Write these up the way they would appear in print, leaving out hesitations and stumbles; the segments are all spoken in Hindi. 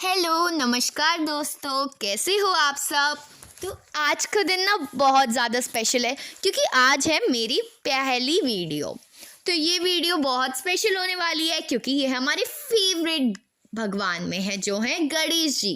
हेलो नमस्कार दोस्तों, कैसे हो आप सब। तो आज का दिन ना बहुत ज़्यादा स्पेशल है क्योंकि आज है मेरी पहली वीडियो। तो ये वीडियो बहुत स्पेशल होने वाली है क्योंकि ये हमारे फेवरेट भगवान में है जो हैं गणेश जी।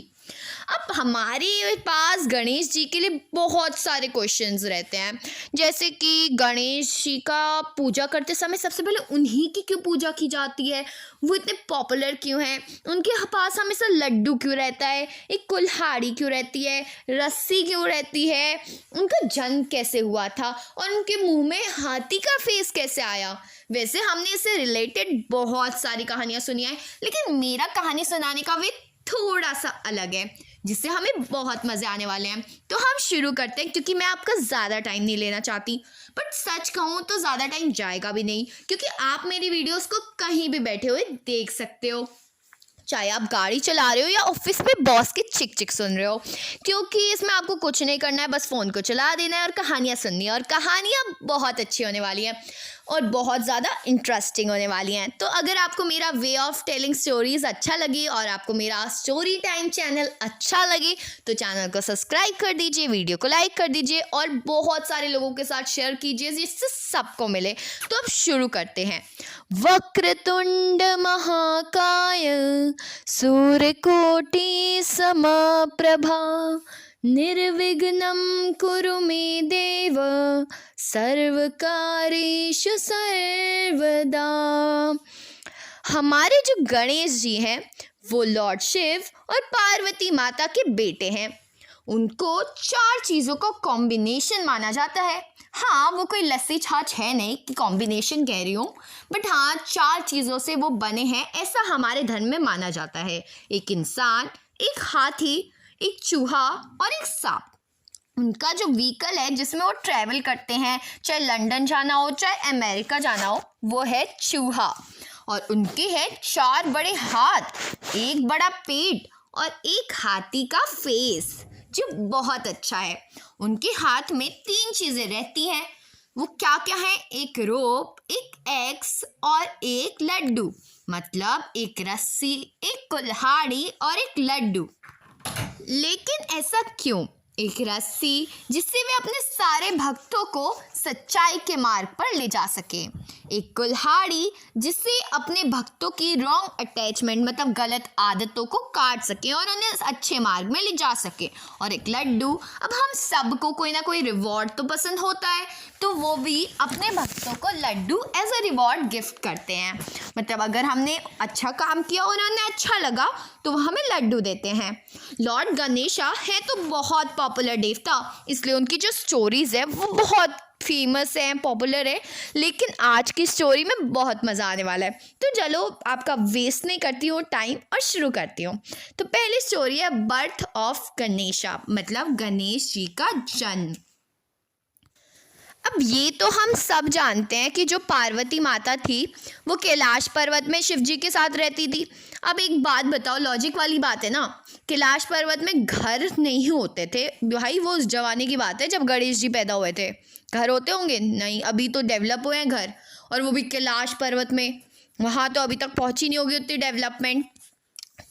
अब हमारे पास गणेश जी के लिए बहुत सारे क्वेश्चंस रहते हैं, जैसे कि गणेश जी का पूजा करते समय सबसे पहले उन्हीं की क्यों पूजा की जाती है, वो इतने पॉपुलर क्यों हैं, उनके पास हमेशा लड्डू क्यों रहता है, एक कुल्हाड़ी क्यों रहती है, रस्सी क्यों रहती है, उनका जन्म कैसे हुआ था और उनके मुंह में हाथी का फेस कैसे आया। वैसे हमने इससे रिलेटेड बहुत सारी कहानियाँ सुनी हैं, लेकिन मेरा कहानी सुनाने का वे थोड़ा सा अलग है जिससे हमें बहुत मज़े आने वाले हैं। तो हम शुरू करते हैं क्योंकि मैं आपका ज़्यादा टाइम नहीं लेना चाहती, बट सच कहूँ तो ज़्यादा टाइम जाएगा भी नहीं क्योंकि आप मेरी वीडियोस को कहीं भी बैठे हुए देख सकते हो, चाहे आप गाड़ी चला रहे हो या ऑफिस में बॉस की चिक चिक सुन रहे हो, क्योंकि इसमें आपको कुछ नहीं करना है, बस फ़ोन को चला देना है और कहानियाँ सुननी है। और कहानियाँ बहुत अच्छी होने वाली हैं और बहुत ज़्यादा इंटरेस्टिंग होने वाली हैं। तो अगर आपको मेरा वे ऑफ टेलिंग स्टोरीज़ अच्छा लगे और आपको मेरा स्टोरी टाइम चैनल अच्छा लगे तो चैनल को सब्सक्राइब कर दीजिए, वीडियो को लाइक कर दीजिए और बहुत सारे लोगों के साथ शेयर कीजिए जिससे सबको मिले। तो अब शुरू करते हैं। वक्रतुंड महाकाय सूर्यकोटि समप्रभा निर्विघ्नं कुरु मे देव सर्वकार्येषु सर्वदा। हमारे जो गणेश जी हैं वो लॉर्ड शिव और पार्वती माता के बेटे हैं। उनको 4 चीज़ों का कॉम्बिनेशन माना जाता है। हाँ, वो कोई लस्सी छाछ है नहीं कि कॉम्बिनेशन कह रही हूँ, बट हाँ 4 चीज़ों से वो बने हैं ऐसा हमारे धर्म में माना जाता है। एक इंसान, एक हाथी, एक चूहा और एक सांप। उनका जो व्हीकल है जिसमें वो ट्रैवल करते हैं, चाहे लंदन जाना हो चाहे अमेरिका जाना हो, वो है चूहा। और उनके हैं 4 बड़े हाथ, एक बड़ा पेट और एक हाथी का फेस जो बहुत अच्छा है। उनके हाथ में 3 चीज़ें रहती हैं। वो क्या क्या है? एक रोप, एक एक्स और एक लड्डू, मतलब एक रस्सी, एक कुल्हाड़ी और एक लड्डू। लेकिन ऐसा क्यों? एक रस्सी जिससे वे अपने सारे भक्तों को सच्चाई के मार्ग पर ले जा सके, एक कुल्हाड़ी जिससे अपने भक्तों की रॉन्ग अटैचमेंट मतलब गलत आदतों को काट सके और उन्हें अच्छे मार्ग में ले जा सके, और एक लड्डू। अब हम सबको कोई ना कोई रिवॉर्ड तो पसंद होता है, तो वो भी अपने भक्तों को laddoo as a reward gift करते हैं। मतलब अगर हमने अच्छा काम किया और उन्हें अच्छा लगा तो वो हमें लड्डू देते हैं। लॉर्ड गणेशा है तो बहुत पॉपुलर देवता, इसलिए उनकी जो स्टोरीज है वो बहुत फेमस है, पॉपुलर है। लेकिन आज की स्टोरी में बहुत मज़ा आने वाला है, तो चलो आपका वेस्ट नहीं करती हूँ टाइम और शुरू करती हूँ। तो पहली स्टोरी है बर्थ ऑफ गणेशा, मतलब गणेश जी का जन्म। अब ये तो हम सब जानते हैं कि जो पार्वती माता थी वो कैलाश पर्वत में शिव जी के साथ रहती थी। अब एक बात बताओ, लॉजिक वाली बात है ना, कैलाश पर्वत में घर नहीं होते थे भाई, वो उस जमाने की बात है जब गणेश जी पैदा हुए थे। घर होते होंगे? नहीं, अभी तो डेवलप हुए हैं घर, और वो भी कैलाश पर्वत में। वहाँ तो अभी तक पहुँची नहीं होगी उतनी डेवलपमेंट,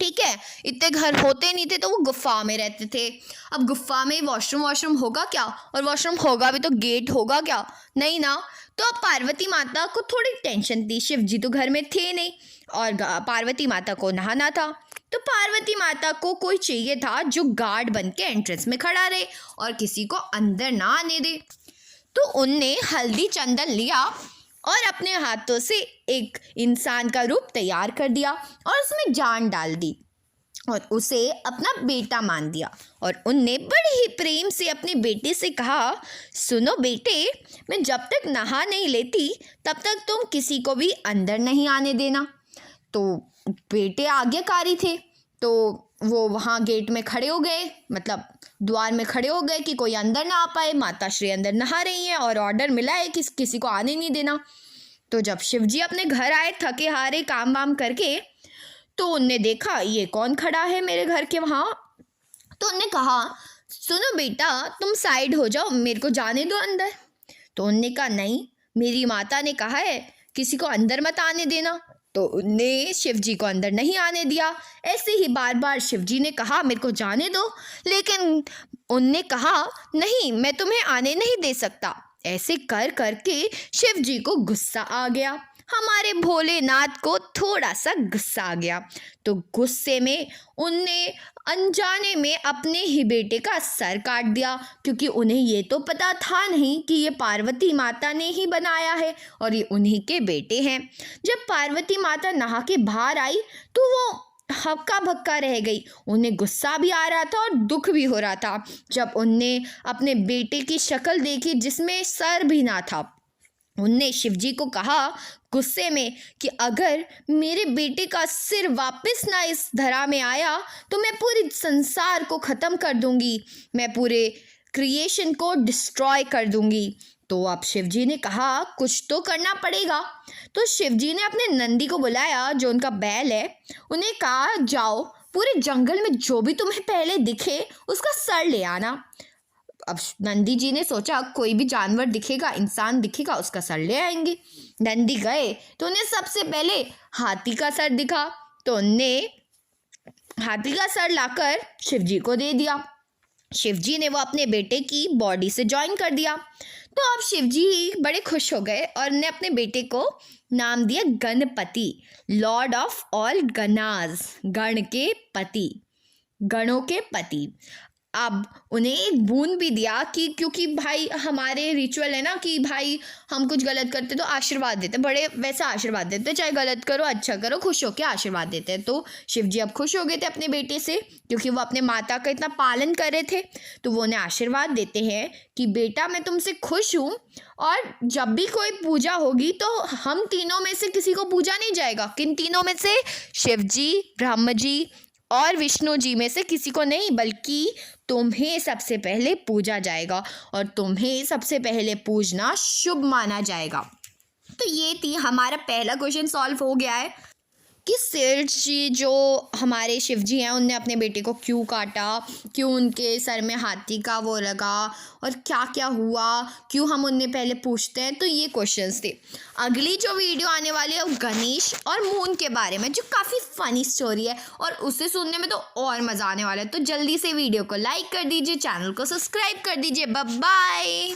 ठीक है। इतने घर होते नहीं थे तो वो गुफा में रहते थे। अब गुफा में वॉशरूम होगा क्या? और वॉशरूम होगा भी तो गेट होगा क्या? नहीं ना। तो अब पार्वती माता को थोड़ी टेंशन थी, शिव जी तो घर में थे नहीं और पार्वती माता को नहाना था। तो पार्वती माता को कोई चाहिए था जो गार्ड बन के एंट्रेंस में खड़ा रहे और किसी को अंदर ना आने दे। तो उनने हल्दी चंदन लिया और अपने हाथों से एक इंसान का रूप तैयार कर दिया और उसमें जान डाल दी और उसे अपना बेटा मान दिया। और उनने बड़े ही प्रेम से अपने बेटे से कहा, सुनो बेटे, मैं जब तक नहा नहीं लेती तब तक तुम किसी को भी अंदर नहीं आने देना। तो बेटे आज्ञाकारी थे, तो वो वहाँ गेट में खड़े हो गए, मतलब द्वार में खड़े हो गए कि कोई अंदर ना आ पाए। माता श्री अंदर नहा रही हैं और ऑर्डर मिला है कि किसी को आने नहीं देना। तो जब शिव जी अपने घर आए थके हारे काम वाम करके, तो उनने देखा ये कौन खड़ा है मेरे घर के वहाँ। तो उनने कहा, सुनो बेटा, तुम साइड हो जाओ, मेरे को जाने दो अंदर। तो उनने कहा, नहीं, मेरी माता ने कहा है किसी को अंदर मत आने देना। तो उनने शिव जी को अंदर नहीं आने दिया। ऐसे ही बार बार शिव जी ने कहा मेरे को जाने दो, लेकिन उनने कहा नहीं, मैं तुम्हें आने नहीं दे सकता। ऐसे कर करके शिव जी को गुस्सा आ गया। हमारे भोलेनाथ को थोड़ा सा गुस्सा आ गया, तो गुस्से में उनने अनजाने में अपने ही बेटे का सर काट दिया, क्योंकि उन्हें ये तो पता था नहीं कि ये पार्वती माता ने ही बनाया है और ये उन्हीं के बेटे हैं। जब पार्वती माता नहा के बाहर आई तो वो हक्का भक्का रह गई। उन्हें गुस्सा भी आ रहा था और दुख भी हो रहा था जब उनने अपने बेटे की शक्ल देखी जिसमें सर भी ना था। उनने शिवजी को कहा गुस्से में कि अगर मेरे बेटे का सिर वापस ना इस धरा में आया तो मैं पूरे संसार को ख़त्म कर दूंगी, मैं पूरे क्रिएशन को डिस्ट्रॉय कर दूंगी। तो अब शिवजी ने कहा कुछ तो करना पड़ेगा। तो शिवजी ने अपने नंदी को बुलाया जो उनका बैल है। उन्हें कहा जाओ पूरे जंगल में जो भी तुम्हें पहले दिखे उसका सर ले आना। अब नंदी जी ने सोचा कोई भी जानवर दिखेगा, इंसान दिखेगा, उसका सर ले आएंगे। नंदी गए तो उन्हें सबसे पहले हाथी का सर दिखा, तो उनने हाथी का सर लाकर शिवजी को दे दिया। शिवजी ने वो अपने बेटे की बॉडी से जॉइन कर दिया। तो अब शिवजी बड़े खुश हो गए और ने अपने बेटे को नाम दिया गणपति, लॉर्ड ऑफ ऑल गणाज, गण के पति, गणों के पति। अब उन्हें एक बूंद भी दिया कि क्योंकि भाई हमारे रिचुअल है ना कि भाई हम कुछ गलत करते तो आशीर्वाद देते, बड़े वैसा आशीर्वाद देते, चाहे गलत करो अच्छा करो, खुश होकर आशीर्वाद देते हैं। तो शिवजी अब खुश हो गए थे अपने बेटे से, क्योंकि वो अपने माता का इतना पालन कर रहे थे। तो वो उन्हें आशीर्वाद देते हैं कि बेटा मैं तुमसे खुश हूँ और जब भी कोई पूजा होगी तो हम तीनों में से किसी को पूजा नहीं जाएगा। किन तीनों में से? शिव जी, ब्रह्म जी और विष्णु जी में से किसी को नहीं, बल्कि तुम्हें सबसे पहले पूजा जाएगा और तुम्हें सबसे पहले पूजना शुभ माना जाएगा। तो ये थी हमारा पहला क्वेश्चन सॉल्व हो गया है कि सेठ जी जो हमारे शिव जी हैं उनने अपने बेटे को क्यों काटा, क्यों उनके सर में हाथी का वो लगा और क्या क्या हुआ, क्यों हम उन्हें पहले पूछते हैं। तो ये क्वेश्चंस थे। अगली जो वीडियो आने वाली है वो गणेश और मून के बारे में, जो काफ़ी फ़नी स्टोरी है और उसे सुनने में तो और मज़ा आने वाला है। तो जल्दी से वीडियो को लाइक कर दीजिए, चैनल को सब्सक्राइब कर दीजिए। Bye bye.